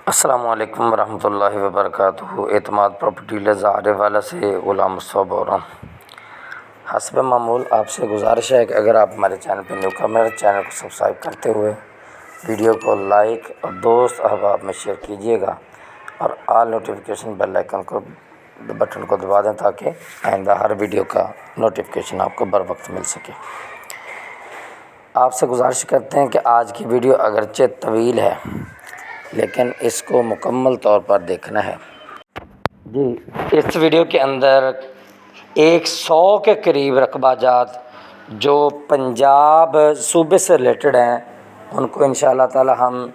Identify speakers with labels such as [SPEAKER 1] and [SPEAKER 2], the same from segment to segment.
[SPEAKER 1] السلام علیکم ورحمۃ اللہ وبرکاتہ۔ اعتماد پراپرٹی ڈیلرز آرے والا سے غلام مصطفیٰ بول رہا ہوں۔ حسب معمول آپ سے گزارش ہے کہ اگر آپ ہمارے چینل پہ نیو کمر، چینل کو سبسکرائب کرتے ہوئے ویڈیو کو لائک اور دوست احباب میں شیئر کیجیے گا اور آل نوٹیفیکیشن بیل آئیکن کو بٹن کو دبا دیں تاکہ آئندہ ہر ویڈیو کا نوٹیفیکیشن آپ کو بر وقت مل سکے۔ آپ سے گزارش کرتے ہیں کہ آج کی ویڈیو اگرچہ طویل ہے لیکن اس کو مکمل طور پر دیکھنا ہے۔ جی، اس ویڈیو کے اندر 100 کے قریب رقبہ جات جو پنجاب صوبے سے ریلیٹڈ ہیں ان کو انشاءاللہ تعالی ہم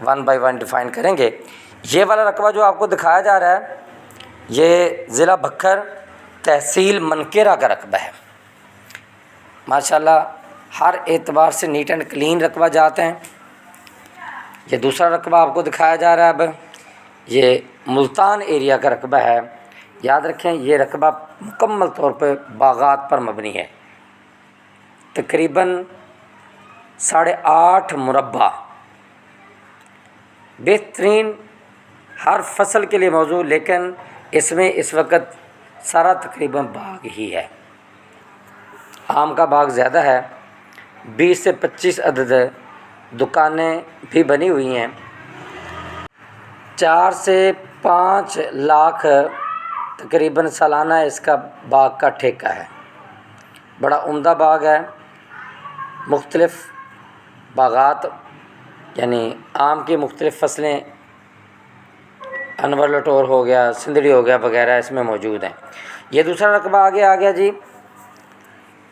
[SPEAKER 1] 1 بائی 1 ڈیفائن کریں گے۔ یہ والا رقبہ جو آپ کو دکھایا جا رہا ہے یہ ضلع بکھر تحصیل منکیرا کا رقبہ ہے۔ ماشاءاللہ ہر اعتبار سے نیٹ اینڈ کلین رقبہ جات ہیں۔ یہ دوسرا رقبہ آپ کو دکھایا جا رہا ہے اب، یہ ملتان ایریا کا رقبہ ہے۔ یاد رکھیں یہ رقبہ مکمل طور پہ باغات پر مبنی ہے، تقریباً 8.5 مربع، بہترین ہر فصل کے لیے موضوع، لیکن اس میں اس وقت سارا تقریباً باغ ہی ہے۔ آم کا باغ زیادہ ہے، 20 سے 25 عدد دکانیں بھی بنی ہوئی ہیں، 4 سے 5 لاکھ تقریباً سالانہ اس کا باغ کا ٹھیکہ ہے۔ بڑا عمدہ باغ ہے، مختلف باغات یعنی آم کی مختلف فصلیں، انور لٹور ہو گیا، سندڑی ہو گیا وغیرہ اس میں موجود ہیں۔ یہ دوسرا رقبہ آگے آ گیا جی،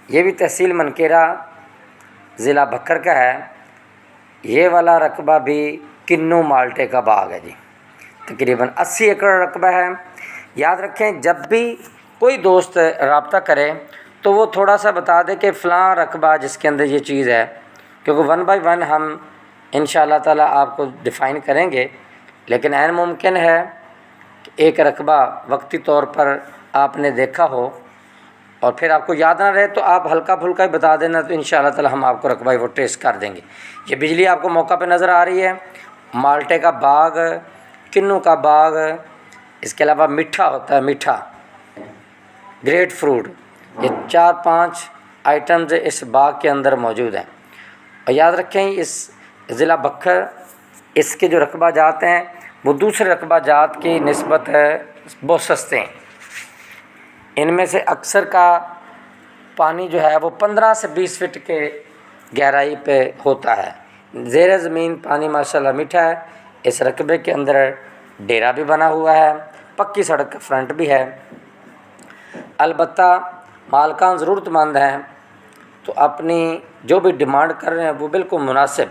[SPEAKER 1] یہ بھی تحصیل منکیرا ضلع بکر کا ہے۔ یہ والا رقبہ بھی کنو مالٹے کا باغ ہے جی، تقریباً 80 ایکڑ رقبہ ہے۔ یاد رکھیں جب بھی کوئی دوست رابطہ کرے تو وہ تھوڑا سا بتا دے کہ فلاں رقبہ جس کے اندر یہ چیز ہے، کیونکہ 1 بائی 1 ہم انشاءاللہ تعالی آپ کو ڈیفائن کریں گے، لیکن عین ممکن ہے کہ ایک رقبہ وقتی طور پر آپ نے دیکھا ہو اور پھر آپ کو یاد نہ رہے تو آپ ہلکا پھلکا ہی بتا دینا، تو انشاءاللہ تعالی ہم آپ کو رقبہ وہ ٹریس کر دیں گے۔ یہ بجلی آپ کو موقع پہ نظر آ رہی ہے، مالٹے کا باغ، کنو کا باغ، اس کے علاوہ میٹھا ہوتا ہے، میٹھا گریٹ فروٹ، یہ 4-5 آئٹمز اس باغ کے اندر موجود ہیں۔ اور یاد رکھیں اس ضلع بکھر اس کے جو رقبہ جات ہیں وہ دوسرے رقبہ جات کی نسبت بہت سستے ہیں۔ ان میں سے اکثر کا پانی جو ہے وہ 15 سے 20 فٹ کے گہرائی پہ ہوتا ہے۔ زیر زمین پانی ماشاءاللہ میٹھا ہے۔ اس رقبے کے اندر ڈیرا بھی بنا ہوا ہے، پکی سڑک کا فرنٹ بھی ہے۔ البتہ مالکان ضرورت مند ہیں تو اپنی جو بھی ڈیمانڈ کر رہے ہیں وہ بالکل مناسب۔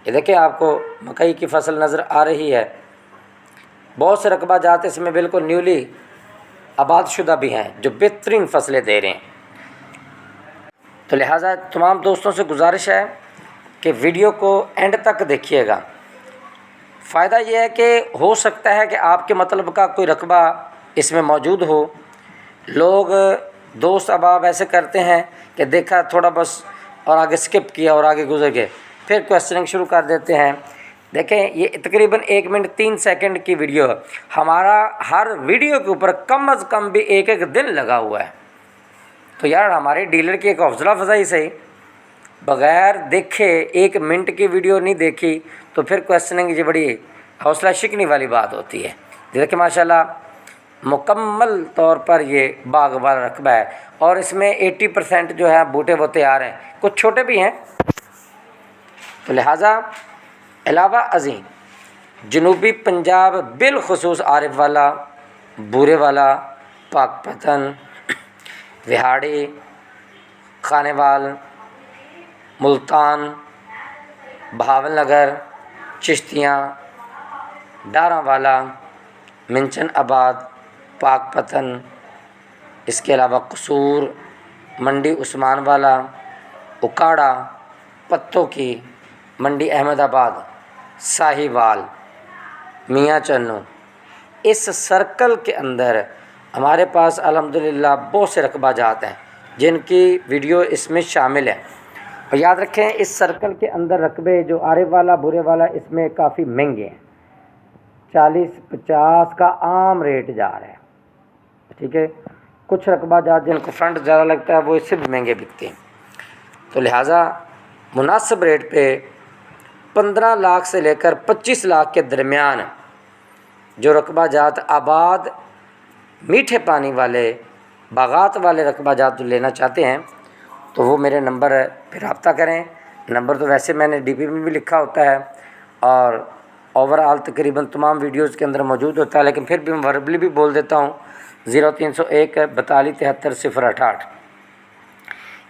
[SPEAKER 1] یہ دیکھیں آپ کو مکئی کی فصل نظر آ رہی ہے، بہت سے رقبہ جات اس میں بالکل نیولی آباد شدہ بھی ہیں جو بہترین فصلیں دے رہے ہیں۔ تو لہٰذا تمام دوستوں سے گزارش ہے کہ ویڈیو کو اینڈ تک دیکھیے گا۔ فائدہ یہ ہے کہ ہو سکتا ہے کہ آپ کے مطلب کا کوئی رقبہ اس میں موجود ہو۔ لوگ دوست احباب ایسے کرتے ہیں کہ دیکھا تھوڑا بس اور آگے سکپ کیا اور آگے گزر گئے، پھر کویسچننگ شروع کر دیتے ہیں۔ دیکھیں یہ تقریباً 1 منٹ 3 سیکنڈ کی ویڈیو ہے، ہمارا ہر ویڈیو کے اوپر کم از کم بھی 1 دن لگا ہوا ہے۔ تو یار ہمارے ڈیلر کی ایک حوصلہ افزائی صحیح، بغیر دیکھے 1 منٹ کی ویڈیو نہیں دیکھی تو پھر کویسچننگ یہ بڑی حوصلہ شکنی والی بات ہوتی ہے۔ دیکھیں ماشاءاللہ مکمل طور پر یہ باغ والا رقبہ ہے اور اس میں 80% جو ہے بوٹے وہ تیار ہیں، کچھ چھوٹے بھی ہیں۔ تو لہٰذا علاوہ ازیں جنوبی پنجاب بالخصوص عارف والا، بورے والا، پاک پتن، وہاڑی، خانیوال، ملتان، بہاول نگر، چشتیاں، ڈاراں والا، منچن آباد، پاک پتن، اس کے علاوہ قصور، منڈی عثمان والا، اکاڑا، پتوں کی منڈی احمد آباد، ساہیوال، میاں چنو، اس سرکل کے اندر ہمارے پاس الحمدللہ بہت سے رقبہ جات ہیں جن کی ویڈیو اس میں شامل ہے۔ اور یاد رکھیں اس سرکل کے اندر رقبے جو عارف والا، برے والا، اس میں کافی مہنگے ہیں، 40-50 کا عام ریٹ جا رہا ہے، ٹھیک ہے۔ کچھ رقبہ جات جن کو فرنٹ زیادہ لگتا ہے وہ اس سے بھی مہنگے بکتے ہیں، تو لہٰذا مناسب ریٹ پہ 15 لاکھ سے لے کر 25 لاکھ کے درمیان جو رقبہ جات آباد میٹھے پانی والے باغات والے رقبہ جات جو لینا چاہتے ہیں تو وہ میرے نمبر پہ رابطہ کریں۔ نمبر تو ویسے میں نے ڈی پی میں بھی لکھا ہوتا ہے اور اوور آل تقریباً تمام ویڈیوز کے اندر موجود ہوتا ہے، لیکن پھر بھی میں وربلی بھی بول دیتا ہوں 0301 42 73 068۔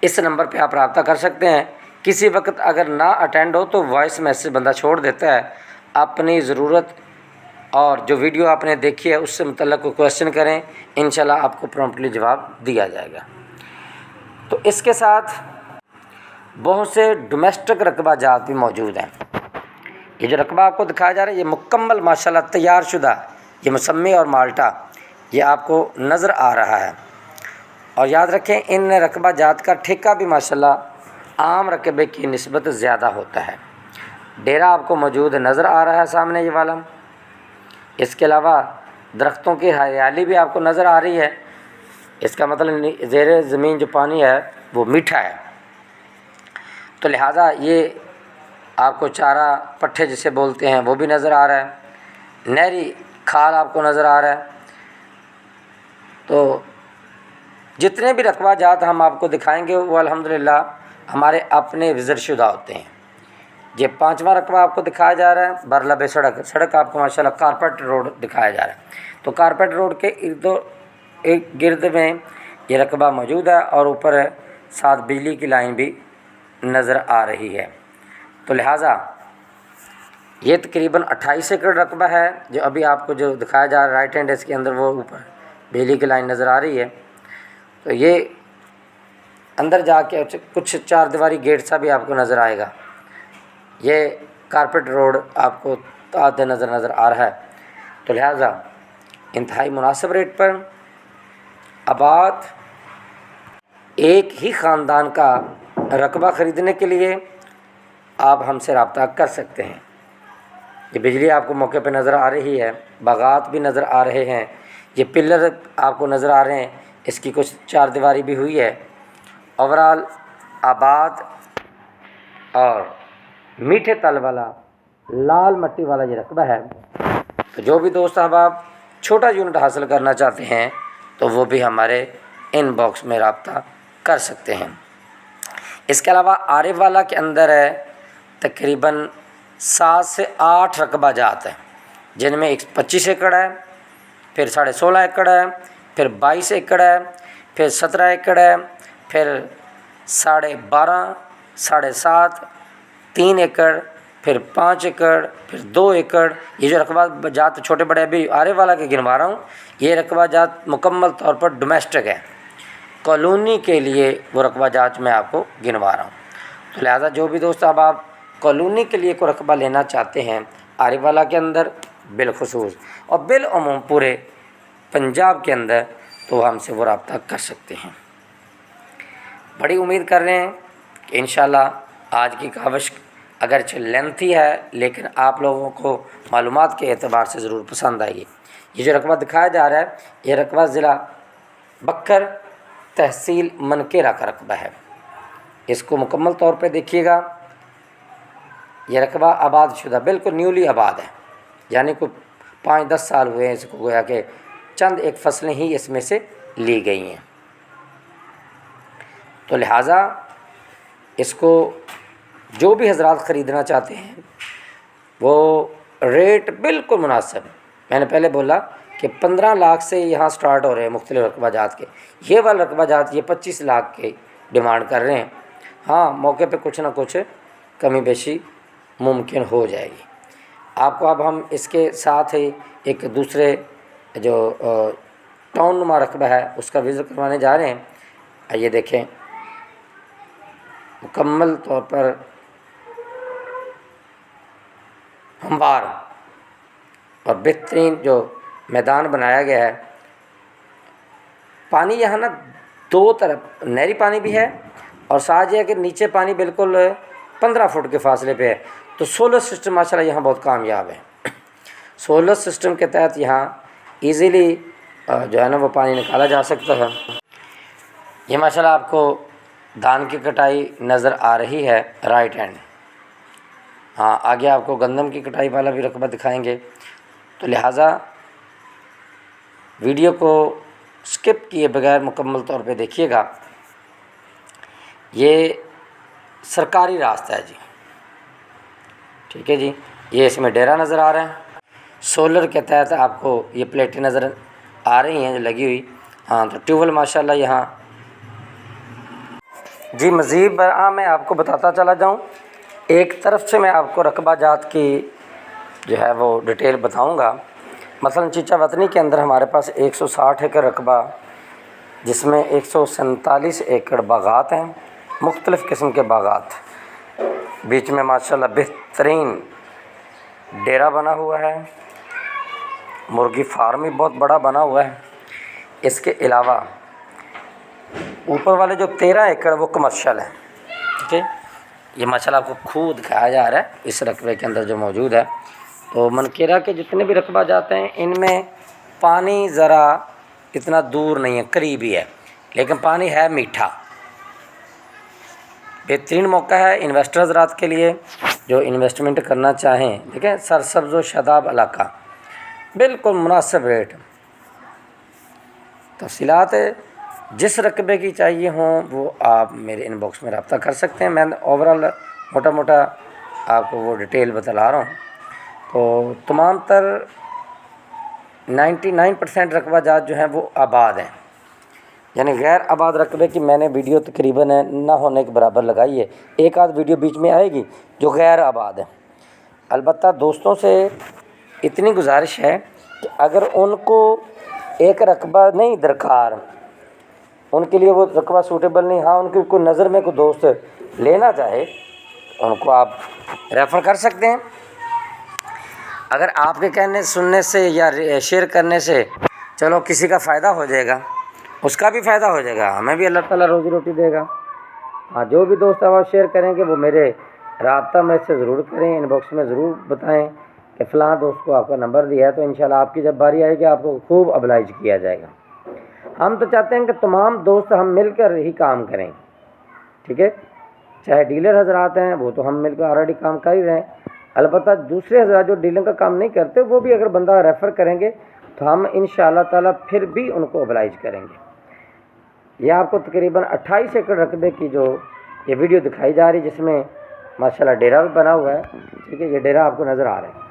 [SPEAKER 1] اس نمبر پہ آپ رابطہ کر سکتے ہیں۔ کسی وقت اگر نہ اٹینڈ ہو تو وائس میسیج بندہ چھوڑ دیتا ہے، اپنی ضرورت اور جو ویڈیو آپ نے دیکھی ہے اس سے متعلق کوئی کویشچن کریں، انشاءاللہ آپ کو پرومپٹلی جواب دیا جائے گا۔ تو اس کے ساتھ بہت سے ڈومیسٹک رقبہ جات بھی موجود ہیں۔ یہ جو رقبہ آپ کو دکھایا جا رہا ہے یہ مکمل ماشاءاللہ تیار شدہ، یہ مسمی اور مالٹا یہ آپ کو نظر آ رہا ہے۔ اور یاد رکھیں ان رقبہ جات کا ٹھیکہ بھی ماشاءاللہ عام رقبے کی نسبت زیادہ ہوتا ہے۔ ڈیرا آپ کو موجود نظر آ رہا ہے سامنے یہ والا، اس کے علاوہ درختوں کی ہریالی بھی آپ کو نظر آ رہی ہے، اس کا مطلب زیر زمین جو پانی ہے وہ میٹھا ہے، تو لہٰذا یہ آپ کو چارہ پٹھے جسے بولتے ہیں وہ بھی نظر آ رہا ہے، نہری کھال آپ کو نظر آ رہا ہے۔ تو جتنے بھی رقبہ جات ہم آپ کو دکھائیں گے وہ الحمدللہ ہمارے اپنے وزٹ شدہ ہوتے ہیں۔ یہ 5واں رقبہ آپ کو دکھایا جا رہا ہے برلب سڑک آپ کو ماشاءاللہ کارپیٹ روڈ دکھایا جا رہا ہے، تو کارپیٹ روڈ کے گرد میں یہ رقبہ موجود ہے اور اوپر ساتھ بجلی کی لائن بھی نظر آ رہی ہے۔ تو لہٰذا یہ تقریباً 28 ایکڑ رقبہ ہے جو ابھی آپ کو جو دکھایا جا رہا ہے رائٹ ہینڈ اس کے اندر وہ اوپر بجلی کی لائن نظر آ رہی ہے۔ تو یہ اندر جا کے کچھ 4 دیواری گیٹ سا بھی آپ کو نظر آئے گا۔ یہ کارپیٹ روڈ آپ کو تحت نظر آ رہا ہے، تو لہٰذا انتہائی مناسب ریٹ پر آباد ایک ہی خاندان کا رقبہ خریدنے کے لیے آپ ہم سے رابطہ کر سکتے ہیں۔ یہ بجلی آپ کو موقع پہ نظر آ رہی ہے، باغات بھی نظر آ رہے ہیں، یہ پلر آپ کو نظر آ رہے ہیں، اس کی کچھ 4 دیواری بھی ہوئی ہے۔ اوورال آباد اور میٹھے تل والا لال مٹی والا یہ رقبہ ہے، تو جو بھی دوست احباب چھوٹا یونٹ حاصل کرنا چاہتے ہیں تو وہ بھی ہمارے ان باکس میں رابطہ کر سکتے ہیں۔ اس کے علاوہ عارف والا کے اندر ہے تقریباً 7 سے 8 رقبہ جات ہیں، جن میں 25 ایکڑ ہے، پھر 16.5 ایکڑ ہے، پھر 22 ایکڑ ہے، پھر 17 ایکڑ ہے، پھر 12.5 7.5 3 ایکڑ، پھر 5 ایکڑ، پھر 2 ایکڑ۔ یہ جو رقبہ جات چھوٹے بڑے ابھی عارف والا کے گنوا رہا ہوں، یہ رقبہ جات مکمل طور پر ڈومیسٹک ہے، کالونی کے لیے وہ رقبہ جات میں آپ کو گنوا رہا ہوں۔ تو لہٰذا جو بھی دوست اب آپ کالونی کے لیے کوئی رقبہ لینا چاہتے ہیں عارف والا کے اندر بالخصوص اور بالعموم پورے پنجاب کے اندر، تو ہم سے وہ رابطہ کر سکتے ہیں۔ بڑی امید کر رہے ہیں کہ انشاءاللہ آج کی کاوش اگرچہ لینتھی ہے لیکن آپ لوگوں کو معلومات کے اعتبار سے ضرور پسند آئے گی۔ یہ جو رقبہ دکھایا جا رہا ہے یہ رقبہ ضلع بکر تحصیل منکیرا کا رقبہ ہے، اس کو مکمل طور پہ دیکھیے گا۔ یہ رقبہ آباد شدہ بالکل نیولی آباد ہے، یعنی کوئی 5-10 سال ہوئے ہیں اس کو، گویا کہ چند ایک فصلیں ہی اس میں سے لی گئی ہیں۔ تو لہٰذا اس کو جو بھی حضرات خریدنا چاہتے ہیں وہ ریٹ بالکل مناسب ہے۔ میں نے پہلے بولا کہ 15 لاکھ سے یہاں سٹارٹ ہو رہے ہیں مختلف رقبہ جات کے، یہ والا رقبہ جات یہ 25 لاکھ کے ڈیمانڈ کر رہے ہیں۔ ہاں موقع پہ کچھ نہ کچھ کمی بیشی ممکن ہو جائے گی۔ آپ کو اب ہم اس کے ساتھ ہی ایک دوسرے جو ٹاؤن نما رقبہ ہے اس کا وزٹ کروانے جا رہے ہیں۔ آئیے دیکھیں، مکمل طور پر ہموار اور بہترین جو میدان بنایا گیا ہے۔ پانی یہاں نا 2 طرف نہری پانی بھی ہے اور ساتھ یہ ہے کہ نیچے پانی بالکل 15 فٹ کے فاصلے پہ ہے، تو سولر سسٹم ماشاءاللہ یہاں بہت کامیاب ہے۔ سولر سسٹم کے تحت یہاں ایزیلی جو ہے نا وہ پانی نکالا جا سکتا ہے۔ یہ ماشاءاللہ آپ کو دھان کی کٹائی نظر آ رہی ہے رائٹ ہینڈ۔ ہاں آگے آپ کو گندم کی کٹائی والا بھی رقبہ دکھائیں گے، تو لہٰذا ویڈیو کو سکپ کیے بغیر مکمل طور پہ دیکھیے گا۔ یہ سرکاری راستہ ہے جی، ٹھیک ہے جی۔ یہ اس میں ڈیرا نظر آ رہا ہے، سولر کے تحت آپ کو یہ پلیٹیں نظر آ رہی ہیں جو لگی ہوئی۔ ہاں تو ٹیوب ویل ماشاء اللہ یہاں جی۔ مزید میں آپ کو بتاتا چلا جاؤں، ایک طرف سے میں آپ کو رقبہ جات کی جو ہے وہ ڈیٹیل بتاؤں گا۔ مثلا چیچا وطنی کے اندر ہمارے پاس 160 ایکڑ رقبہ، جس میں 147 ایکڑ باغات ہیں، مختلف قسم کے باغات، بیچ میں ماشاءاللہ بہترین ڈیرا بنا ہوا ہے، مرغی فارم بھی بہت بڑا بنا ہوا ہے۔ اس کے علاوہ اوپر والے جو 13 ایکڑ وہ کمرشل ہیں، ٹھیک ہے۔ یہ ماشاءاللہ آپ کو خود دکھایا جا رہا ہے اس رقبے کے اندر جو موجود ہے۔ تو منکیرا کے جتنے بھی رقبہ جاتے ہیں ان میں پانی ذرا اتنا دور نہیں ہے، قریب ہی ہے، لیکن پانی ہے میٹھا۔ بہترین موقع ہے انویسٹر حضرات کے لیے جو انویسٹمنٹ کرنا چاہیں۔ دیکھیں سرسبز و شاداب علاقہ، بالکل مناسب ریٹ۔ تفصیلات جس رقبے کی چاہیے ہوں وہ آپ میرے ان باکس میں رابطہ کر سکتے ہیں۔ میں اوورال موٹا موٹا آپ کو وہ ڈیٹیل بتلا رہا ہوں۔ تو تمام تر 99% رقبہ جات جو ہیں وہ آباد ہیں، یعنی غیر آباد رقبے کی میں نے ویڈیو تقریباً نہ ہونے کے برابر لگائی ہے۔ ایک آدھ ویڈیو بیچ میں آئے گی جو غیر آباد ہے۔ البتہ دوستوں سے اتنی گزارش ہے کہ اگر ان کو ایک رقبہ نہیں درکار، ان کے لیے وہ رقبہ سوٹیبل نہیں، ہاں ان کی کوئی نظر میں کوئی دوست لینا چاہے ان کو آپ ریفر کر سکتے ہیں۔ اگر آپ کے کہنے سننے سے یا شیئر کرنے سے چلو کسی کا فائدہ ہو جائے گا، اس کا بھی فائدہ ہو جائے گا، ہمیں بھی اللہ تعالیٰ روزی روٹی دے گا۔ ہاں جو بھی دوست آواز شیئر کریں گے وہ میرے رابطہ میں سے ضرور کریں، ان باکس میں ضرور بتائیں کہ فلاں دوست کو آپ کا نمبر دیا ہے، تو انشاءاللہ آپ کی جب باری آئے گی آپ کو خوب ابلائج کیا جائے گا۔ ہم تو چاہتے ہیں کہ تمام دوست ہم مل کر ہی کام کریں، ٹھیک ہے۔ چاہے ڈیلر حضرات ہیں وہ تو ہم مل کر آلریڈی کام کر ہی رہے ہیں، البتہ دوسرے حضرات جو ڈیلنگ کا کام نہیں کرتے وہ بھی اگر بندہ ریفر کریں گے تو ہم انشاءاللہ تعالیٰ پھر بھی ان کو ابلائج کریں گے۔ یہ آپ کو تقریباً 28 ایکڑ رقبے کی جو یہ ویڈیو دکھائی جا رہی، جس میں ماشاءاللہ ڈیرا بھی بنا ہوا ہے، ٹھیک ہے۔ یہ ڈیرا آپ کو نظر آ رہا ہے،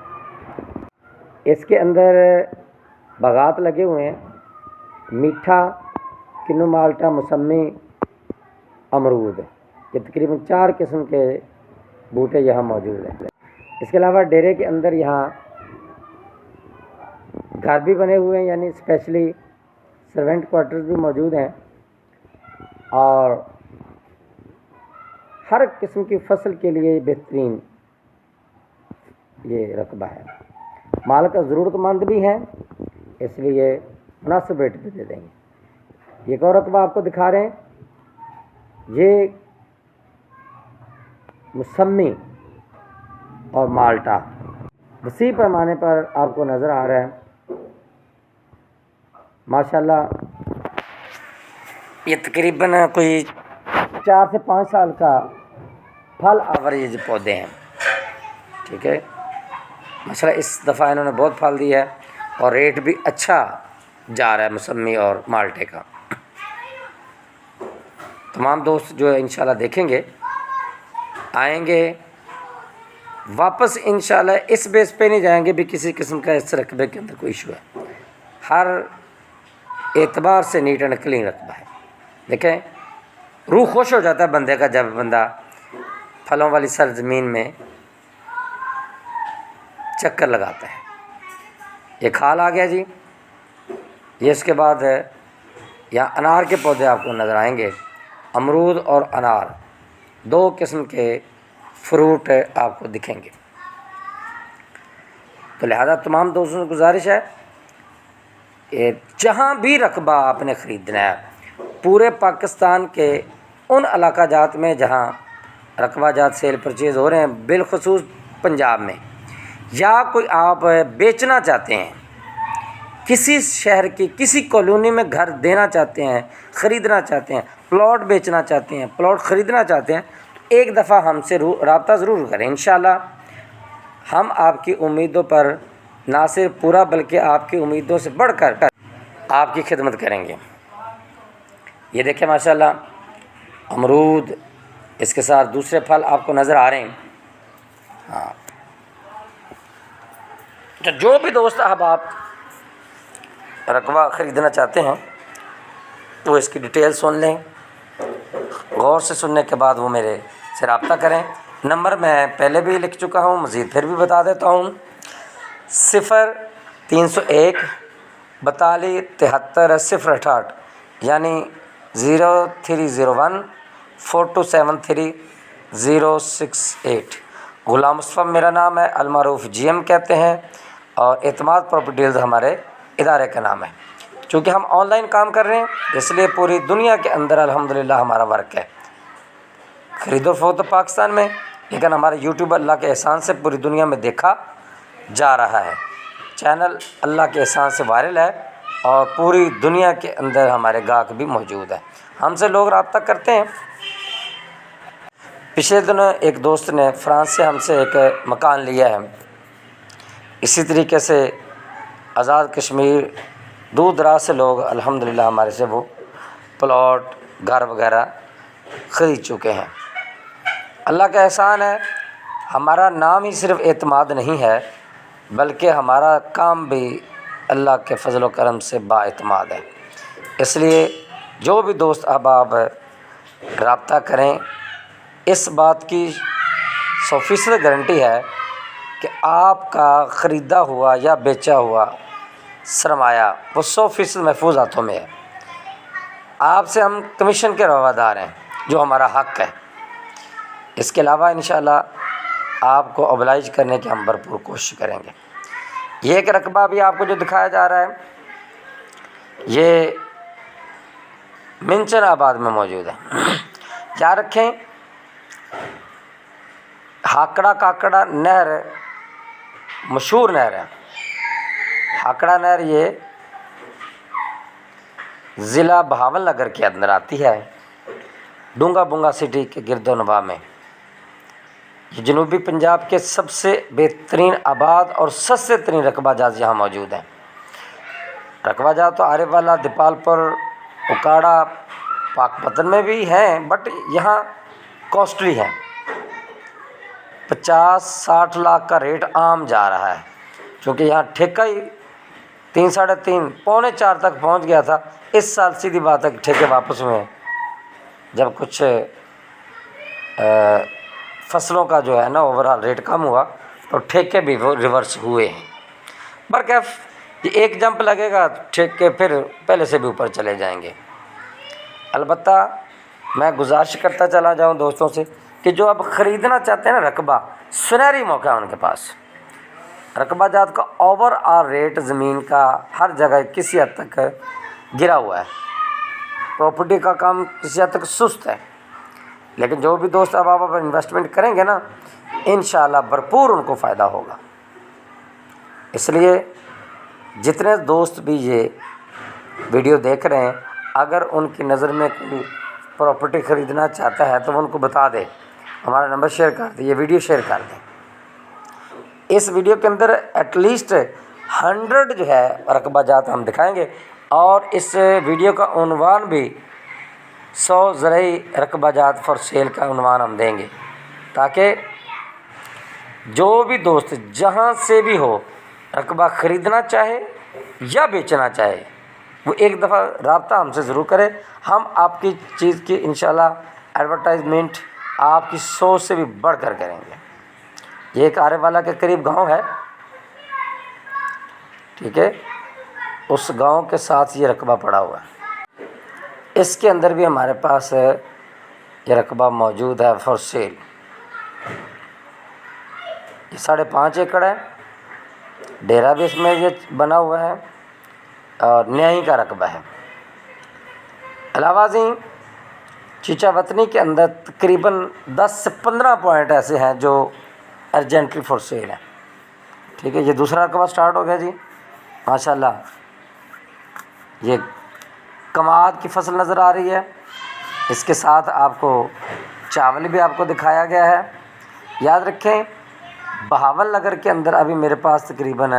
[SPEAKER 1] اس کے اندر باغات لگے ہوئے ہیں، میٹھا، کنو مالٹا، موسمی، امرود، یہ تقریباً 4 قسم کے بوٹے یہاں موجود ہیں۔ اس کے علاوہ ڈیرے کے اندر یہاں گھر بھی بنے ہوئے ہیں، یعنی اسپیشلی سرونٹ کوارٹرز بھی موجود ہیں، اور ہر قسم کی فصل کے لیے بہترین یہ رقبہ ہے۔ مال کا ضرورت مند بھی ہے، اس لیے مناسب ریٹ پہ دے دیں گے۔ ایک اور رقبہ آپ کو دکھا رہے ہیں، یہ موسمی اور مالٹا وسیع پیمانے پر آپ کو نظر آ رہا ہے۔ ماشاءاللہ یہ تقریباً کوئی 4 سے 5 سال کا پھل آوریج پودے ہیں، ٹھیک ہے۔ ماشاءاللہ اس دفعہ انہوں نے بہت پھل دیا ہے اور ریٹ بھی اچھا جا رہا ہے موسمی اور مالٹے کا۔ تمام دوست جو انشاءاللہ دیکھیں گے آئیں گے واپس، انشاءاللہ اس بیس پہ نہیں جائیں گے بھی کسی قسم کا اس رقبے کے اندر کوئی ایشو ہے۔ ہر اعتبار سے نیٹ اینڈ کلین رقبہ ہے۔ دیکھیں روح خوش ہو جاتا ہے بندے کا جب بندہ پھلوں والی سرزمین میں چکر لگاتا ہے۔ یہ کھال آ گیا جی۔ یہ اس کے بعد یہاں انار کے پودے آپ کو نظر آئیں گے، امرود اور انار 2 قسم کے فروٹ آپ کو دکھیں گے۔ تو لہذا تمام دوستوں سے گزارش ہے کہ جہاں بھی رقبہ آپ نے خریدنا ہے پورے پاکستان کے ان علاقہ جات میں جہاں رقبہ جات سیل پرچیز ہو رہے ہیں، بالخصوص پنجاب میں، یا کوئی آپ بیچنا چاہتے ہیں، کسی شہر کی کسی کالونی میں گھر دینا چاہتے ہیں، خریدنا چاہتے ہیں، پلاٹ بیچنا چاہتے ہیں، پلاٹ خریدنا چاہتے ہیں، تو ایک دفعہ ہم سے رابطہ ضرور کریں۔ انشاءاللہ ہم آپ کی امیدوں پر نہ صرف پورا بلکہ آپ کی امیدوں سے بڑھ کر آپ کی خدمت کریں گے۔ یہ دیکھیں ماشاءاللہ امرود، اس کے ساتھ دوسرے پھل آپ کو نظر آ رہے ہیں۔ ہاں، تو جو بھی دوست احباب رقبہ خریدنا چاہتے ہیں وہ اس کی ڈیٹیل سن لیں، غور سے سننے کے بعد وہ میرے سے رابطہ کریں۔ نمبر میں پہلے بھی لکھ چکا ہوں، مزید پھر بھی بتا دیتا ہوں، 0301 42 73 068، یعنی 0301 4273 068۔ غلام مصطفیٰ میرا نام ہے، المعروف جی ایم کہتے ہیں، اور اعتماد پراپرٹیز ہمارے ادارے کا نام ہے۔ چونکہ ہم آن لائن کام کر رہے ہیں اس لیے پوری دنیا کے اندر الحمدللہ ہمارا ورک ہے، خرید و فروخت پاکستان میں، لیکن ہمارا یوٹیوب اللہ کے احسان سے پوری دنیا میں دیکھا جا رہا ہے، چینل اللہ کے احسان سے وائرل ہے، اور پوری دنیا کے اندر ہمارے گاہک بھی موجود ہیں، ہم سے لوگ رابطہ کرتے ہیں۔ پچھلے دنوں ایک دوست نے فرانس سے ہم سے ایک مکان لیا ہے، اسی طریقے سے آزاد کشمیر دور دراز سے لوگ الحمدللہ ہمارے سے وہ پلاٹ گھر وغیرہ خرید چکے ہیں۔ اللہ کا احسان ہے، ہمارا نام ہی صرف اعتماد نہیں ہے بلکہ ہمارا کام بھی اللہ کے فضل و کرم سے با اعتماد ہے۔ اس لیے جو بھی دوست احباب رابطہ کریں، اس بات کی 100% گارنٹی ہے کہ آپ کا خریدا ہوا یا بیچا ہوا سرمایہ وہ 100% محفوظ ہاتھوں میں ہے۔ آپ سے ہم کمیشن کے روادار ہیں، جو ہمارا حق ہے۔ اس کے علاوہ انشاءاللہ آپ کو اوبلائج کرنے کی ہم بھرپور کوشش کریں گے۔ یہ ایک رقبہ بھی آپ کو جو دکھایا جا رہا ہے یہ منچر آباد میں موجود ہے۔ یاد رکھیں ہاکڑا کاکڑا نہر مشہور نہر ہے۔ ہاکڑا نہر یہ ضلع بہاول نگر کے اندر آتی ہے، ڈونگا بونگا سٹی کے گرد و نواح میں۔ یہ جنوبی پنجاب کے سب سے بہترین آباد اور سستے ترین رقبہ جات یہاں موجود ہیں۔ رقبہ جات تو آرے والا، دیپال پور، اکاڑا، پاک پتن میں بھی ہیں، بٹ یہاں کاسٹلی ہے۔ 50-60 لاکھ کا ریٹ عام جا رہا ہے، کیونکہ یہاں ٹھیکہ ہی 3 ساڑھے 3 پونے 4 تک پہنچ گیا تھا۔ اس سال سیدھی بات ہے کہ ٹھیکے واپس ہوئے ہیں، جب کچھ فصلوں کا جو ہے نا اوورال ریٹ کم ہوا تو ٹھیکے بھی وہ ریورس ہوئے ہیں۔ برکیف یہ ایک جمپ لگے گا، ٹھیکے پھر پہلے سے بھی اوپر چلے جائیں گے۔ البتہ میں گزارش کرتا چلا جاؤں دوستوں سے کہ جو اب خریدنا چاہتے ہیں نا رقبہ، سنہری موقع ہے ان کے پاس۔ رقبہ جات کا اوور آل ریٹ زمین کا ہر جگہ کسی حد تک گرا ہوا ہے، پراپرٹی کا کام کسی حد تک سست ہے، لیکن جو بھی دوست اب آپ انویسٹمنٹ کریں گے نا انشاءاللہ بھرپور ان کو فائدہ ہوگا۔ اس لیے جتنے دوست بھی یہ ویڈیو دیکھ رہے ہیں، اگر ان کی نظر میں کوئی پراپرٹی خریدنا چاہتا ہے تو وہ ان کو بتا دے، ہمارا نمبر شیئر کر دیں، یہ ویڈیو شیئر کر دیں۔ اس ویڈیو کے اندر ایٹ لیسٹ 100 جو ہے رقبہ جات ہم دکھائیں گے، اور اس ویڈیو کا عنوان بھی 100 زرعی رقبہ جات فار سیل کا عنوان ہم دیں گے، تاکہ جو بھی دوست جہاں سے بھی ہو رقبہ خریدنا چاہے یا بیچنا چاہے وہ ایک دفعہ رابطہ ہم سے ضرور کرے۔ ہم آپ کی چیز کی انشاءاللہ ایڈورٹائزمنٹ آپ کی سوچ سے بھی بڑھ کر کریں گے۔ یہ ایک آرے والا کے قریب گاؤں ہے، ٹھیک ہے، اس گاؤں کے ساتھ یہ رقبہ پڑا ہوا ہے۔ اس کے اندر بھی ہمارے پاس یہ رقبہ موجود ہے فار سیل۔ یہ 5.5 ایکڑ ہے، ڈیرا بھی اس میں یہ بنا ہوا ہے، اور نیائی کا رقبہ ہے۔ علاوہ ازیں چیچا وطنی کے اندر تقریباً 10 سے 15 پوائنٹ ایسے ہیں جو ارجنٹلی فار سیل ہیں۔ ٹھیک ہے، یہ دوسرا رقبہ سٹارٹ ہو گیا جی ماشاءاللہ۔ یہ کماد کی فصل نظر آ رہی ہے، اس کے ساتھ آپ کو چاول بھی آپ کو دکھایا گیا ہے۔ یاد رکھیں بہاول نگر کے اندر ابھی میرے پاس تقریباً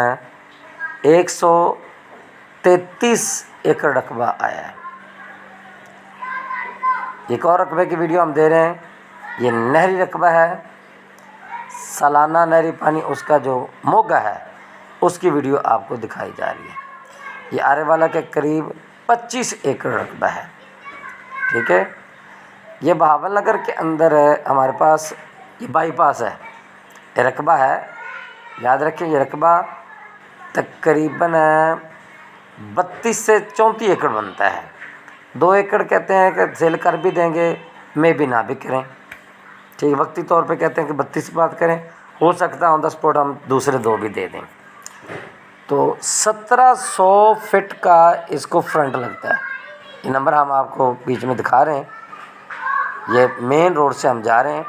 [SPEAKER 1] 133 ایکڑ رقبہ آیا ہے۔ ایک اور رقبے کی ویڈیو ہم دے رہے ہیں، یہ نہری رقبہ ہے، سالانہ نہری پانی اس کا جو موگا ہے اس کی ویڈیو آپ کو دکھائی جا رہی ہے۔ یہ آرے والا کے قریب 25 ایکڑ رقبہ ہے، ٹھیک ہے۔ یہ بہاول نگر کے اندر ہمارے پاس یہ بائی پاس ہے، یہ رقبہ ہے، یاد رکھیں یہ رقبہ تقریباً 32 سے 34 ایکڑ بنتا ہے۔ 2 ایکڑ کہتے ہیں کہ سیل کر بھی دیں گے، میں بھی نہ بھی کریں، ٹھیک، وقتی طور پہ کہتے ہیں کہ 32 بات کریں، ہو سکتا ہے آن دا اسپاٹ ہم دوسرے 2 بھی دے دیں۔ تو 1700 فٹ کا اس کو فرنٹ لگتا ہے۔ یہ نمبر ہم آپ کو بیچ میں دکھا رہے ہیں، یہ مین روڈ سے ہم جا رہے ہیں،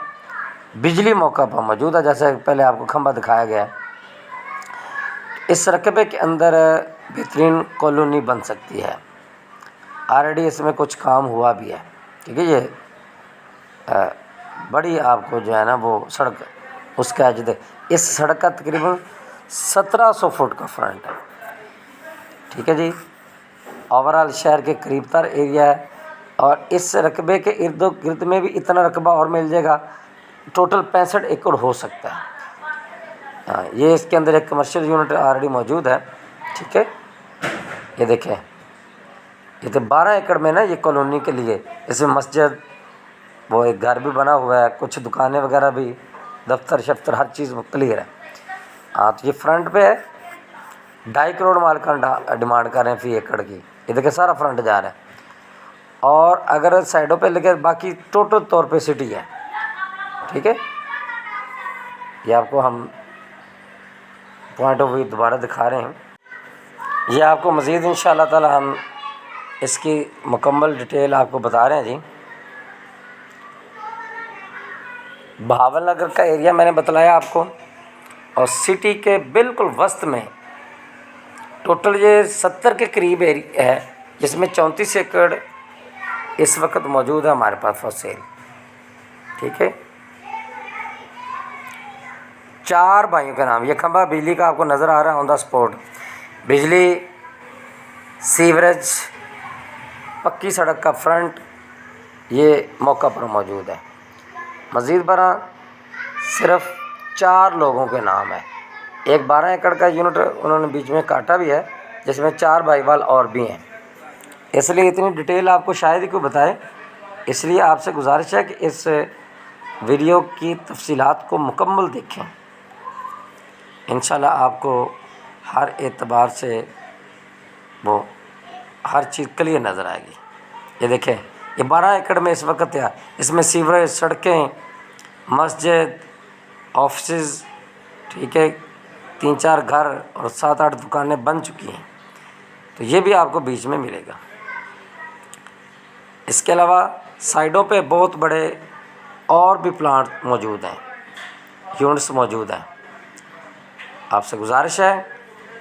[SPEAKER 1] بجلی موقع پر موجود ہے، جیسے پہلے آپ کو کھمبا دکھایا گیا ہے۔ اس رقبے کے اندر بہترین کالونی بن سکتی ہے، آلریڈی اس میں کچھ کام ہوا بھی ہے، ٹھیک ہے۔ یہ بڑی آپ کو جو ہے نا وہ سڑک اس کا اس سڑک کا تقریباً 1700 فٹ کا فرنٹ ہے، ٹھیک ہے جی۔ اوورال شہر کے قریب تر ایریا ہے، اور اس رقبے کے ارد و گرد میں بھی اتنا رقبہ اور مل جائے گا، ٹوٹل 65 ایکڑ ہو سکتا ہے۔ یہ اس کے اندر ایک کمرشل یونٹ آلریڈی موجود ہے، ٹھیک ہے۔ یہ دیکھیں یہ تو 12 ایکڑ میں نا یہ کالونی کے لیے، اس میں مسجد، وہ ایک گھر بھی بنا ہوا ہے، کچھ دکانیں وغیرہ بھی، دفتر شفتر ہر چیز کلیئر ہے۔ تو یہ فرنٹ پہ ہے، 2.5 کروڑ مال کا ڈیمانڈ کر رہے ہیں فی ایکڑ کی، یہ دیکھیں سارا فرنٹ جا رہا ہے۔ اور اگر سائڈوں پہ لگے باقی ٹوٹل طور پہ سٹی ہے، ٹھیک ہے۔ یہ آپ کو ہم پوائنٹ آف ویو دوبارہ دکھا رہے ہیں، یہ آپ کو مزید انشاءاللہ تعالی ہم اس کی مکمل ڈیٹیل آپ کو بتا رہے ہیں جی۔ بہاول نگر کا ایریا میں نے بتلایا آپ کو، اور سٹی کے بالکل وسط میں ٹوٹل یہ 70 کے قریب ایریا ہے، جس میں 34 ایکڑ اس وقت موجود ہے ہمارے پاس فار سیل، ٹھیک ہے۔ 4 بھائیوں کا نام، یہ کھمبا بجلی کا آپ کو نظر آ رہا ہے آن دا اسپاٹ، بجلی، سیوریج، پکی سڑک کا فرنٹ یہ موقع پر موجود ہے۔ مزید برآں صرف 4 لوگوں کے نام ہے، ایک 12 ایکڑ کا یونٹ انہوں نے بیچ میں کاٹا بھی ہے، جس میں 4 بھائی وال اور بھی ہیں، اس لیے اتنی ڈیٹیل آپ کو شاید ہی کوئی بتائے، اس لیے آپ سے گزارش ہے کہ اس ویڈیو کی تفصیلات کو مکمل دیکھیں، انشاءاللہ آپ کو ہر اعتبار سے وہ ہر چیز کلیئر نظر آئے گی۔ یہ دیکھیں یہ 12 ایکڑ میں اس وقت ہے، اس میں سیوریج، سڑکیں، مسجد، آفسز، ٹھیک ہے، 3-4 گھر اور 7-8 دکانیں بن چکی ہیں، تو یہ بھی آپ کو بیچ میں ملے گا۔ اس کے علاوہ سائڈوں پہ بہت بڑے اور بھی پلانٹ موجود ہیں، یونٹس موجود ہیں، آپ سے گزارش ہے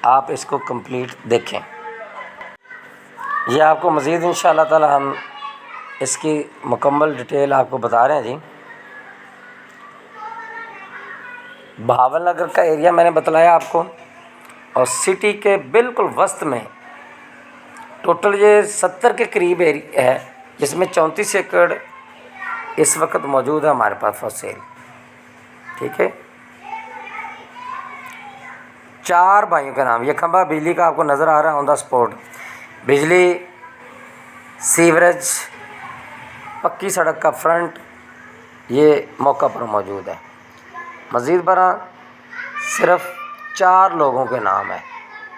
[SPEAKER 1] آپ اس کو کمپلیٹ دیکھیں۔ یہ آپ کو مزید انشاءاللہ تعالی ہم اس کی مکمل ڈیٹیل آپ کو بتا رہے ہیں جی۔ بہاول نگر کا ایریا میں نے بتلایا آپ کو، اور سٹی کے بالکل وسط میں ٹوٹل یہ 70 کے قریب ایریا ہے، جس میں 34 ایکڑ اس وقت موجود ہے ہمارے پاس فار سیل، ٹھیک ہے۔ 4 بھائیوں کا نام، یہ کھمبا بجلی کا آپ کو نظر آ رہا ہے آن دا اسپاٹ، بجلی، سیوریج، پکی سڑک کا فرنٹ یہ موقع پر موجود ہے۔ مزید برآں صرف 4 لوگوں کے نام ہے،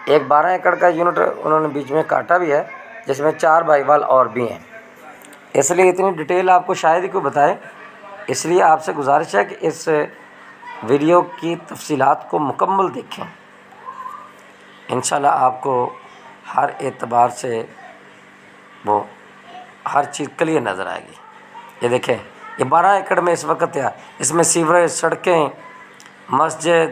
[SPEAKER 1] ایک 12 ایکڑ کا یونٹ انہوں نے بیچ میں کاٹا بھی ہے، جس میں 4 بھائی وال اور بھی ہیں، اس لیے اتنی ڈیٹیل آپ کو شاید ہی کوئی بتائے، اس لیے آپ سے گزارش ہے کہ اس ویڈیو کی تفصیلات کو مکمل دیکھیں، انشاءاللہ آپ کو ہر اعتبار سے وہ ہر چیز کلیئر نظر آئے گی۔ یہ دیکھیں یہ 12 ایکڑ میں اس وقت ہے، اس میں سیوریج، سڑکیں، مسجد،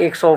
[SPEAKER 1] 100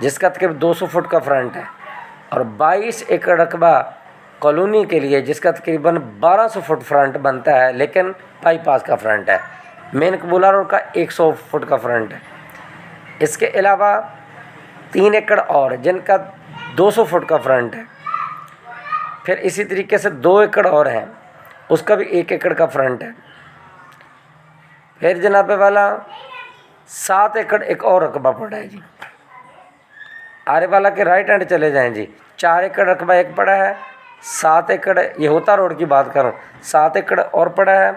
[SPEAKER 1] جس کا تقریباً 200 فٹ کا فرنٹ ہے، اور 22 ایکڑ رقبہ کالونی کے لیے جس کا تقریباً 1200 فٹ فرنٹ بنتا ہے، لیکن بائی پاس کا فرنٹ ہے۔ مین قبولہ روڈ کا 100 فٹ کا فرنٹ ہے۔ اس کے علاوہ 3 ایکڑ اور جن کا 200 فٹ کا فرنٹ ہے۔ پھر اسی طریقے سے 2 ایکڑ اور ہیں، اس کا بھی 1 ایکڑ کا فرنٹ ہے۔ پھر جناب والا 7 ایکڑ ایک اور رقبہ پڑا ہے جی، آرے والا کے رائٹ ہینڈ چلے جائیں جی، 4 ایکڑ رقبہ ایک پڑا ہے، 7 ایکڑ یہ ہوتا روڈ کی بات کروں، 7 ایکڑ اور پڑا ہے،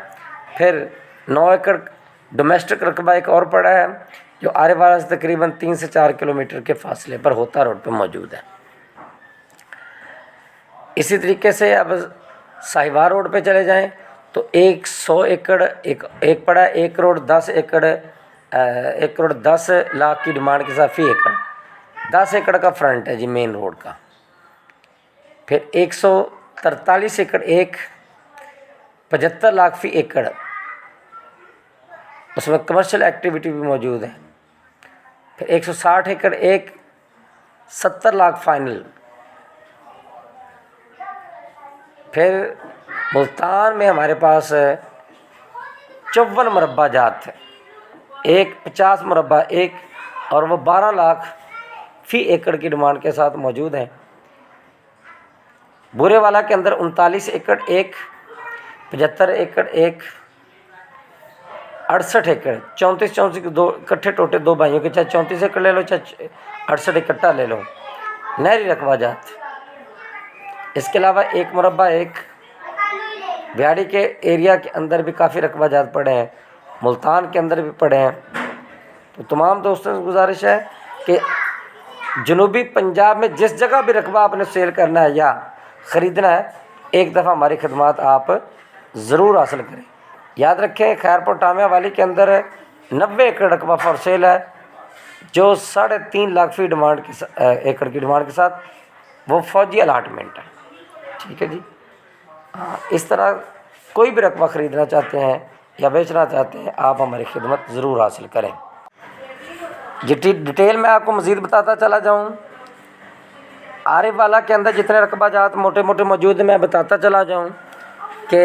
[SPEAKER 1] پھر 9 ایکڑ ڈومیسٹک رقبہ ایک اور پڑا ہے جو آرے والا سے تقریباً 3 سے 4 کلومیٹر کے فاصلے پر ہوتا روڈ پہ موجود ہے۔ اسی طریقے سے اب ساہیوال روڈ پہ چلے جائیں تو 100 ایکڑ ایک پڑا ہے، 1 کروڑ 10 لاکھ کی ڈیمانڈ کے ساتھ فی ایکڑ 10 ایکڑ کا فرنٹ ہے جی مین روڈ کا۔ پھر 143 ایکڑ 75 لاکھ فی ایکڑ، اس میں کمرشل ایکٹیویٹی بھی موجود ہے۔ پھر 160 ایکڑ 70 لاکھ فائنل۔ پھر ملتان میں ہمارے پاس 54 مربع جات ہے، 50 مربع اور وہ 12 لاکھ فی ایکڑ کی ڈیمانڈ کے ساتھ موجود ہیں۔ بورے والا کے اندر 39 ایکڑ 75 ایکڑ 68 ایکڑ 34 کے 2 اکٹھے ٹوٹے 2 بھائیوں کے، چاہے 34 ایکڑ لے لو چاہے 68 اکٹھا لے لو، نہری رقبہ جات۔ اس کے علاوہ 1 مربع بیاڑی کے ایریا کے اندر بھی کافی رقبہ جات پڑے ہیں، ملتان کے اندر بھی پڑے ہیں۔ تو تمام دوستوں سے گزارش ہے کہ جنوبی پنجاب میں جس جگہ بھی رقبہ آپ نے سیل کرنا ہے یا خریدنا ہے، ایک دفعہ ہماری خدمات آپ ضرور حاصل کریں۔ یاد رکھیں خیرپور ٹامیہ والی کے اندر 90 ایکڑ رقبہ فار سیل ہے جو 3.5 لاکھ فی ایکڑ کی ڈیمانڈ کے ساتھ، وہ فوجی الاٹمنٹ ہے۔ ٹھیک ہے جی، اس طرح کوئی بھی رقبہ خریدنا چاہتے ہیں یا بیچنا چاہتے ہیں آپ ہماری خدمت ضرور حاصل کریں۔ ڈیٹیل میں آپ کو مزید بتاتا چلا جاؤں، عارف والا کے اندر جتنے رقبہ جات موٹے موٹے موجود ہیں میں بتاتا چلا جاؤں کہ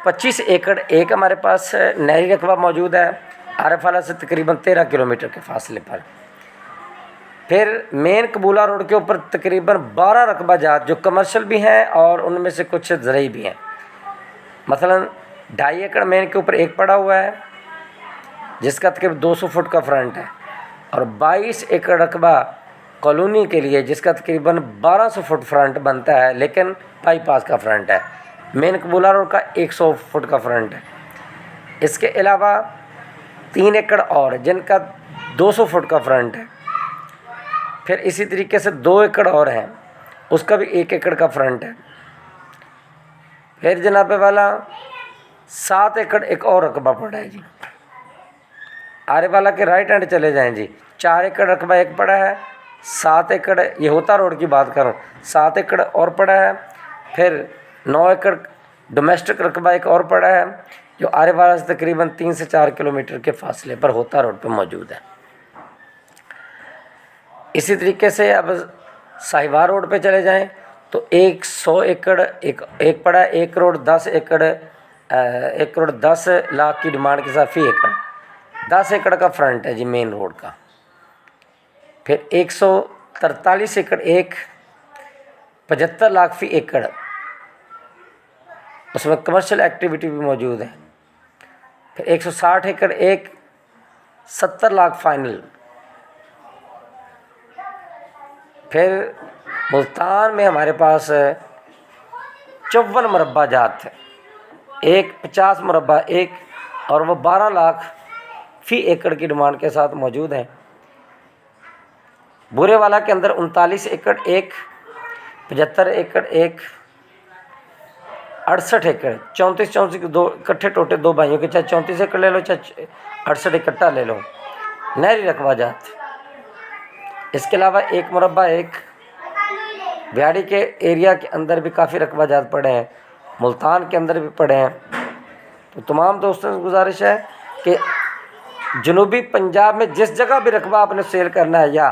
[SPEAKER 1] 25 ایکڑ ہمارے پاس نہری رقبہ موجود ہے عارف والا سے تقریباً 13 کلومیٹر کے فاصلے پر۔ پھر مین قبولہ روڈ کے اوپر تقریباً 12 رقبہ جات جو کمرشل بھی ہیں اور ان میں سے کچھ زرعی بھی ہیں۔ مثلاً 2.5 ایکڑ مین کے اوپر ایک پڑا ہوا ہے جس کا تقریباً 200 فٹ کا فرنٹ ہے، اور 22 ایکڑ رقبہ کالونی کے لیے جس کا تقریباً 1200 فٹ فرنٹ بنتا ہے، لیکن بائی پاس کا فرنٹ ہے۔ مین قبولہ روڈ کا 100 فٹ کا فرنٹ ہے۔ اس کے علاوہ 3 ایکڑ اور جن کا 200 فٹ کا فرنٹ ہے۔ پھر اسی طریقے سے 2 ایکڑ اور ہیں، اس کا بھی 1 ایکڑ کا فرنٹ ہے۔ پھر جناب والا 7 ایکڑ ایک اور رقبہ پڑا ہے جی، آرے والا کے رائٹ ہینڈ چلے جائیں جی، 4 ایکڑ رقبہ ایک پڑا ہے، 7 ایکڑ یہ ہوتا روڈ کی بات کروں، 7 ایکڑ اور پڑا ہے، پھر 9 ایکڑ ڈومیسٹک رقبہ ایک اور پڑا ہے جو آرے والا سے تقریباً 3 سے 4 کلومیٹر کے فاصلے پر ہوتا روڈ پہ موجود ہے۔ اسی طریقے سے اب ساہیوال روڈ پہ چلے جائیں تو 100 ایکڑ ایک پڑا ہے، 1 کروڑ 10 لاکھ کی ڈیمانڈ کے ساتھ فی ایکڑ 10 ایکڑ کا فرنٹ ہے جی مین روڈ کا۔ پھر 143 ایکڑ 75 لاکھ فی ایکڑ، اس میں کمرشل ایکٹیویٹی بھی موجود ہے۔ پھر 160 ایکڑ 70 لاکھ فائنل۔ پھر ملتان میں ہمارے پاس 54 مربع جات ہے، 50 مربع اور وہ 12 لاکھ فی ایکڑ کی ڈیمانڈ کے ساتھ موجود ہیں۔ بورے والا کے اندر 39 ایکڑ 75 ایکڑ 68 ایکڑ 34 کے 2 اکٹھے ٹوٹے 2 بھائیوں کے، چاہے 34 ایکڑ لے لو چاہے 68 اکٹھا لے لو، نہری رقبہ جات۔ اس کے علاوہ 1 مربع بیاڑی کے ایریا کے اندر بھی کافی رقبہ جات پڑے ہیں، ملتان کے اندر بھی پڑے ہیں۔ تو تمام دوستوں سے گزارش ہے کہ جنوبی پنجاب میں جس جگہ بھی رقبہ آپ نے سیل کرنا ہے یا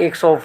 [SPEAKER 1] 100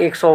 [SPEAKER 1] 100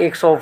[SPEAKER 1] 100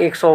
[SPEAKER 1] 100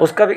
[SPEAKER 1] اس کا بھی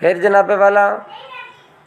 [SPEAKER 1] پھر جناب والا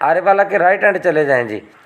[SPEAKER 1] آرے والا کے رائٹ ہینڈ چلے جائیں جی،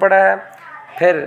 [SPEAKER 1] پڑا ہے، پھر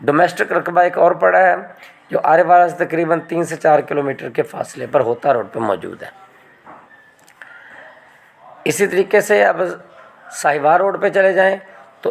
[SPEAKER 1] ڈومیسٹک رقبہ ایک اور پڑا ہے جو آرے والا سے تقریباً 3 سے 4 کلومیٹر کے فاصلے پر ہوتا روڈ پہ موجود ہے۔ اسی طریقے سے اب ساہیوال روڈ پہ چلے جائیں تو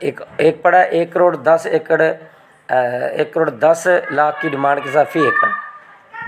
[SPEAKER 1] ایک پڑا ہے، 1 کروڑ 10 لاکھ کی ڈیمانڈ کے ساتھ فی ایکڑ،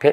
[SPEAKER 1] پھر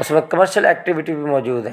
[SPEAKER 1] اس میں کمرشل ایکٹیویٹی بھی موجود ہے۔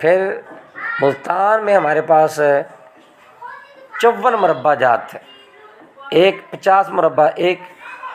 [SPEAKER 1] پھر ملتان میں ہمارے پاس 54 مربع جات ہے، 50 مربع ایک،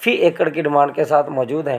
[SPEAKER 1] فی ایکڑ کی ڈیمانڈ کے ساتھ موجود ہیں۔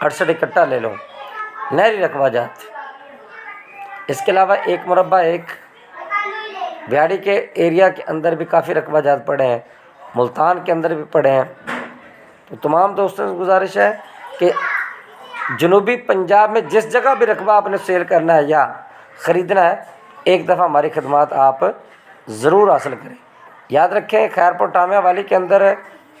[SPEAKER 1] 68 اکٹھا لے لو، نہری رقبہ جات۔ اس کے علاوہ 1 مربع 1 بیاڑی کے ایریا کے اندر بھی کافی رقبہ جات پڑے ہیں، ملتان کے اندر بھی پڑے ہیں۔ تو تمام دوستوں سے گزارش ہے کہ جنوبی پنجاب میں جس جگہ بھی رقبہ آپ نے سیل کرنا ہے یا خریدنا ہے، ایک دفعہ ہماری خدمات آپ ضرور حاصل کریں۔ یاد رکھیں خیرپور ٹامیہ والی کے اندر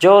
[SPEAKER 1] جو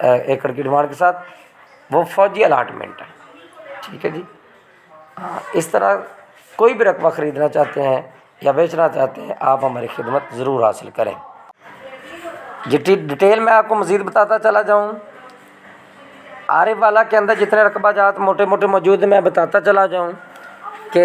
[SPEAKER 1] ایکڑ کی ڈیمانڈ کے ساتھ، وہ فوجی الاٹمنٹ ہے، ٹھیک ہے جی۔ اس طرح کوئی بھی رقبہ خریدنا چاہتے ہیں یا بیچنا چاہتے ہیں آپ ہماری خدمت ضرور حاصل کریں۔ ڈیٹیل میں آپ کو مزید بتاتا چلا جاؤں، عارف والا کے اندر جتنے رقبہ جات موٹے موٹے موجود ہیں میں بتاتا چلا جاؤں کہ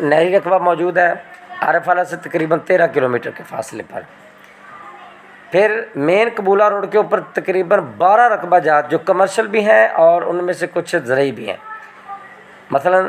[SPEAKER 1] نہری رقبہ موجود ہے عارف والا سے تقریباً 13 کلومیٹر کے فاصلے پر۔ پھر مین قبولہ روڈ کے اوپر تقریباً 12 رقبہ جات جو کمرشل بھی ہیں اور ان میں سے کچھ زرعی بھی ہیں، مثلاً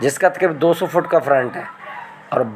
[SPEAKER 1] جس کا تقریباً 200 فٹ کا فرنٹ ہے، اور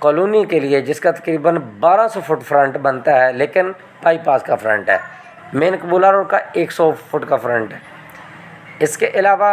[SPEAKER 1] کالونی کے لیے جس کا تقریباً 1200 فٹ فرنٹ بنتا ہے لیکن بائی پاس کا فرنٹ ہے، مین قبولہ روڈ کا 100 فٹ کا فرنٹ ہے۔ اس کے علاوہ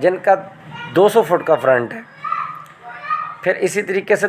[SPEAKER 1] جن کا 200 فٹ کا فرنٹ ہے، پھر اسی طریقے سے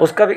[SPEAKER 1] اس کا بھی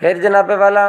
[SPEAKER 1] پھر جناب والا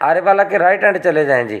[SPEAKER 1] آرے والا کے رائٹ ہینڈ چلے جائیں جی،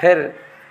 [SPEAKER 1] پھر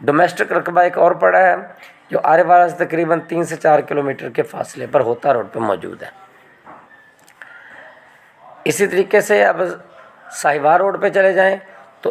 [SPEAKER 1] ڈومیسٹک رقبہ ایک اور پڑا ہے جو آرے والا سے تقریباً 3 سے 4 کلومیٹر کے فاصلے پر ہوتا روڈ پہ موجود ہے۔ اسی طریقے سے اب ساہیوال روڈ پہ چلے جائیں تو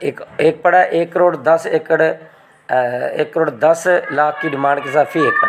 [SPEAKER 1] ایک پڑا ہے، 1 کروڑ 10 لاکھ کی ڈیمانڈ کے ساتھ فی ایکڑ،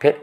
[SPEAKER 1] پھر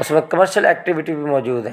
[SPEAKER 1] اس میں کمرشل ایکٹیویٹی بھی موجود ہے۔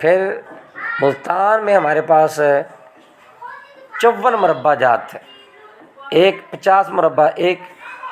[SPEAKER 1] پھر ملتان میں ہمارے پاس 54 مربع جات ہے، 50 مربع ایک،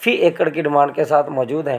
[SPEAKER 1] فی ایکڑ کی ڈیمانڈ کے ساتھ موجود ہیں۔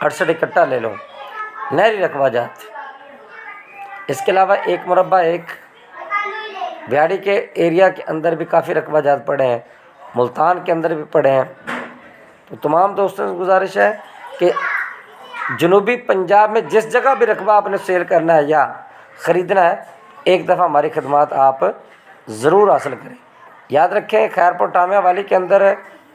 [SPEAKER 1] 68 اکٹھا لے لو، نہری رقبہ جات۔ اس کے علاوہ 1 مربع 1 بیاڑی کے ایریا کے اندر بھی کافی رقبہ جات پڑے ہیں، ملتان کے اندر بھی پڑے ہیں۔ تو تمام دوستوں سے گزارش ہے کہ جنوبی پنجاب میں جس جگہ بھی رقبہ آپ نے سیل کرنا ہے یا خریدنا ہے، ایک دفعہ ہماری خدمات آپ ضرور حاصل کریں۔ یاد رکھیں خیرپور ٹامیہ والی کے اندر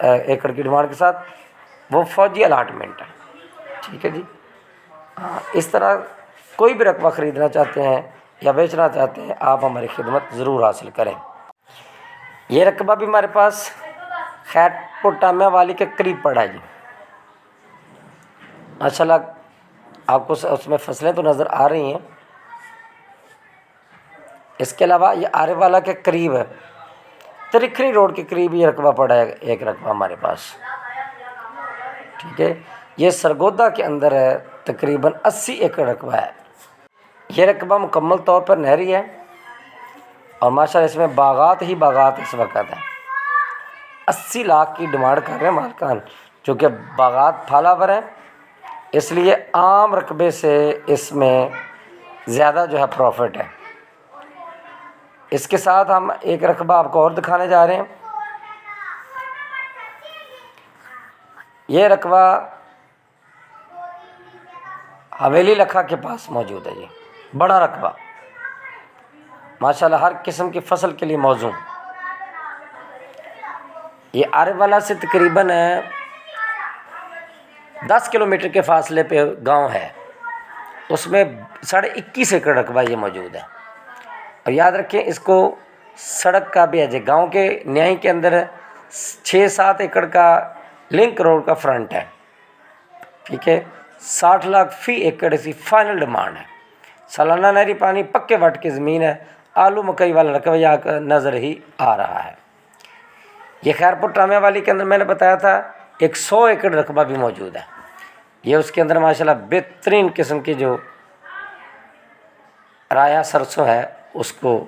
[SPEAKER 1] ایکڑ کی ڈیمانڈ کے ساتھ، وہ فوجی الاٹمنٹ ہے، ٹھیک ہے جی۔ اس طرح کوئی بھی رقبہ خریدنا چاہتے ہیں یا بیچنا چاہتے ہیں آپ ہماری خدمت ضرور حاصل کریں۔ یہ رقبہ بھی ہمارے پاس خیر پور ٹامیا والی کے قریب پڑا ہے جی، ماشاء اللہ آپ کو اس میں فصلیں تو نظر آ رہی ہیں۔ اس کے علاوہ یہ آرے والا کے قریب ہے، ترکھنی روڈ کے قریب یہ رقبہ پڑا ہے، ایک رقبہ ہمارے پاس، ٹھیک ہے۔ یہ سرگودا کے اندر ہے، تقریباً 80 ایکڑ رقبہ ہے۔ یہ رقبہ مکمل طور پر نہری ہے اور ماشاءاللہ اس میں باغات ہی باغات اس وقت ہیں۔ 80 لاکھ کی ڈیمانڈ کر رہے ہیں مالکان، چونکہ باغات پھالاور ہیں، اس لیے عام رقبے سے اس میں زیادہ جو ہے پروفٹ ہے۔ اس کے ساتھ ہم ایک رقبہ آپ کو اور دکھانے جا رہے ہیں۔ یہ رقبہ حویلی لکھا کے پاس موجود ہے جی، بڑا رقبہ، ماشاءاللہ ہر قسم کی فصل کے لیے موزوں۔ یہ آرے والا سے تقریباً 10 کلومیٹر کے فاصلے پہ گاؤں ہے، اس میں 21.5 ایکڑ رقبہ یہ موجود ہے۔ اور یاد رکھیں اس کو سڑک کا بھی ہے جی، گاؤں کے نیائی کے اندر 6-7 ایکڑ کا لنک روڈ کا فرنٹ ہے، ٹھیک ہے۔ 60 لاکھ فی ایکڑ اس کی فائنل ڈیمانڈ ہے۔ سالانہ نہری پانی پکے وٹ کی زمین ہے، آلو مکئی والا رقبہ یہاں نظر ہی آ رہا ہے۔ یہ خیر پور ٹامیا والی کے اندر میں نے بتایا تھا 100 ایکڑ رقبہ بھی موجود ہے۔ یہ اس کے اندر ماشاءاللہ بہترین قسم کی جو رایا سرسوں ہے اس کو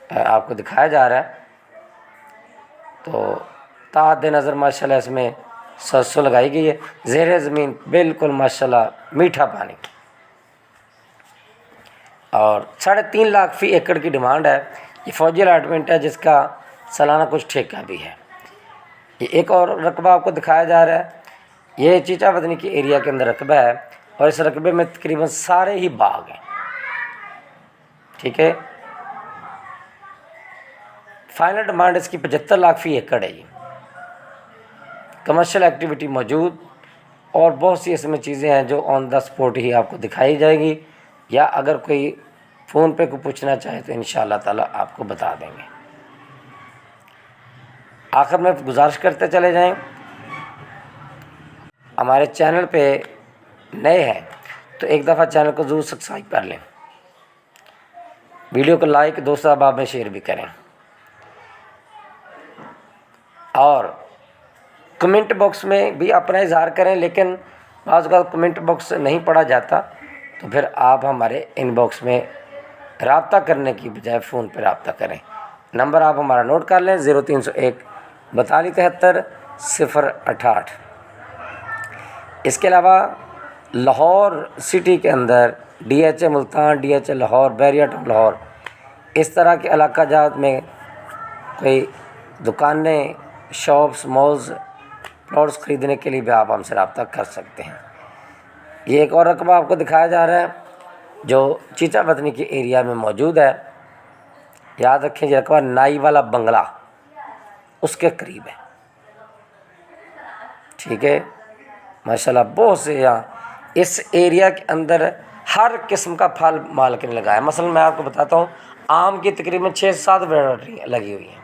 [SPEAKER 1] آپ کو دکھایا جا رہا ہے۔ تو تحت نظر ماشاءاللہ اس میں سرسوں لگائی گئی ہے، زیر زمین بالکل ماشاءاللہ میٹھا پانی، اور 3.5 لاکھ فی ایکڑ کی ڈیمانڈ ہے۔ یہ فوجی الاٹمنٹ ہے جس کا سالانہ کچھ ٹھیکہ بھی ہے۔ یہ ایک اور رقبہ آپ کو دکھایا جا رہا ہے، یہ چیچا ودنی کی ایریا کے اندر رقبہ ہے، اور اس رقبے میں تقریباً سارے ہی باغ ہیں، ٹھیک ہے۔ فائنل ڈیمانڈ اس کی 75 لاکھ فی ایکڑ ہے۔ یہ کمرشل ایکٹیویٹی موجود، اور بہت سی اس میں چیزیں ہیں جو آن دا سپورٹ ہی آپ کو دکھائی جائے گی، یا اگر کوئی فون پہ کو پوچھنا چاہے تو انشاءاللہ تعالیٰ آپ کو بتا دیں گے۔ آخر میں گزارش کرتے چلے جائیں، ہمارے چینل پہ نئے ہیں تو ایک دفعہ چینل کو ضرور سبسکرائب کر لیں، ویڈیو کو لائک دوست احباب میں شیئر بھی کریں، اور کمنٹ باکس میں بھی اپنا اظہار کریں، لیکن بعض اوقات کمنٹ باکس نہیں پڑھا جاتا تو پھر آپ ہمارے ان باکس میں رابطہ کرنے کی بجائے فون پہ رابطہ کریں۔ نمبر آپ ہمارا نوٹ کر لیں، 0301 4273 068۔ اس کے علاوہ لاہور سٹی کے اندر DHA ملتان، DHA لاہور، بیریٹ لاہور، اس طرح کے علاقہ جات میں کوئی دکانیں، شاپس، مالز، پلاٹس خریدنے کے لیے بھی آپ ہم سے رابطہ کر سکتے ہیں۔ یہ ایک اور رقبہ آپ کو دکھایا جا رہا ہے جو چیچا ودنی کی ایریا میں موجود ہے، یاد رکھیں یہ رقبہ نائی والا بنگلہ اس کے قریب ہے، ٹھیک ہے۔ ماشاءاللہ بہت سے یہاں اس ایریا کے اندر ہر قسم کا پھل مالک نے لگایا ہے۔ مثلا میں آپ کو بتاتا ہوں، آم کی تقریباً 6-7 ورائٹی لگی ہوئی ہیں،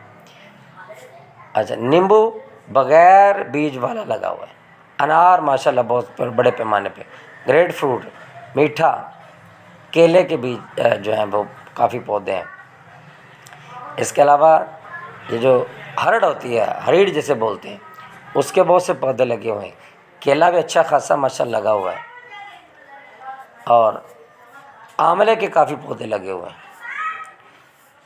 [SPEAKER 1] اچھا نیمبو بغیر بیج والا لگا ہوا ہے، انار ماشاءاللہ بہت بڑے پیمانے پہ، گریپ فروٹ میٹھا، کیلے کے بیج جو ہیں وہ کافی پودے ہیں۔ اس کے علاوہ یہ جو ہرڑ ہوتی ہے، ہریڑ جسے بولتے ہیں، اس کے بہت سے پودے لگے ہوئے ہیں، کیلا بھی اچھا خاصا ماشاءاللہ لگا ہوا ہے، اور آملے کے کافی پودے لگے ہوئے ہیں،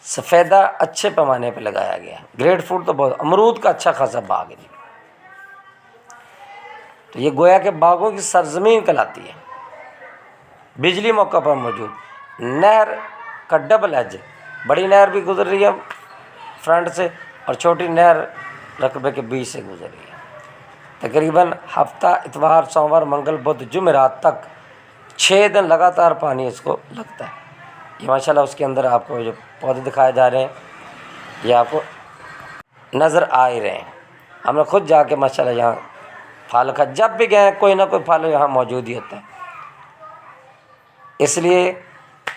[SPEAKER 1] سفیدہ اچھے پیمانے پہ لگایا گیا ہے، گریپ فروٹ تو بہت، امرود کا اچھا خاصا باغ ہے جی۔ تو یہ گویا کہ باغوں کی سرزمین کہلاتی ہے۔ بجلی موقع پر موجود، نہر کا ڈبل ایج، بڑی نہر بھی گزر رہی ہے فرنٹ سے، اور چھوٹی نہر رقبے کے بیچ سے گزر رہی ہے۔ تقریباً ہفتہ اتوار، سوموار، منگل، بدھ، جمعرات تک 6 دن لگاتار پانی اس کو لگتا ہے۔ یہ ماشاءاللہ اس کے اندر آپ کو جو پودے دکھائے جا رہے ہیں یہ آپ کو نظر آ ہی رہے ہیں۔ ہم نے خود جا کے ماشاءاللہ یہاں پھل کا، جب بھی گئے کوئی نہ کوئی پھل یہاں موجود ہی ہوتا ہے، اس لیے